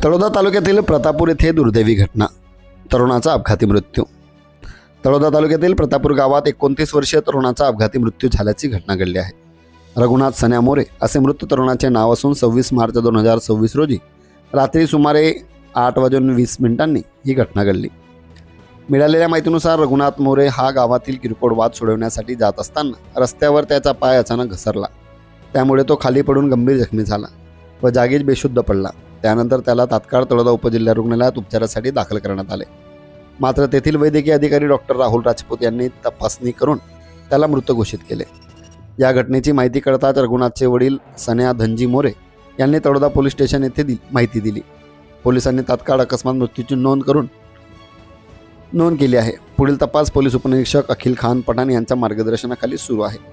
तळोदा तालुक्यातील प्रतापूर येथे दुर्दैवी घटना, तरुणाचा अपघाती मृत्यू। तळोदा तालुक्यातील प्रतापूर गावात 29 वर्षीय तरुणाचा अपघाती मृत्यू झाल्याची घटना घडली आहे। रघुनाथ सन्या मोरे असे मृत तरुणाचे नाव असून 26 मार्च 2026 रोजी रात्री सुमारे 8:20 ही घटना घडली। मिळालेल्या माहितीनुसार रघुनाथ मोरे हा गावातील किरकोळ वाद सोडवण्यासाठी जात असताना रस्त्यावर त्याचा पाय अचानक घसरला, त्यामुळे तो खाली पडून गंभीर जखमी झाला व जागीच बेशुद्ध पडला। त्यानंतर त्याला तात्काळ तळोदा उपजिल्हा रुग्णालयात उपचारासाठी दाखल करण्यात आले। मात्र तेथील वैद्यकीय अधिकारी डॉक्टर राहुल राजपूत यांनी तपासणी करून त्याला मृत घोषित केले। या घटनेची माहिती कळताच रघुनाथचे वडील सन्या धनजी मोरे यांनी तळोदा पोलीस स्टेशन येथे माहिती दिली। पोलिसांनी तात्काळ अकस्मात मृत्यूची नोंद केली आहे। पुढील तपास पोलीस उपनिरीक्षक अखिल खान पठाण यांच्या मार्गदर्शनाखाली सुरू आहे।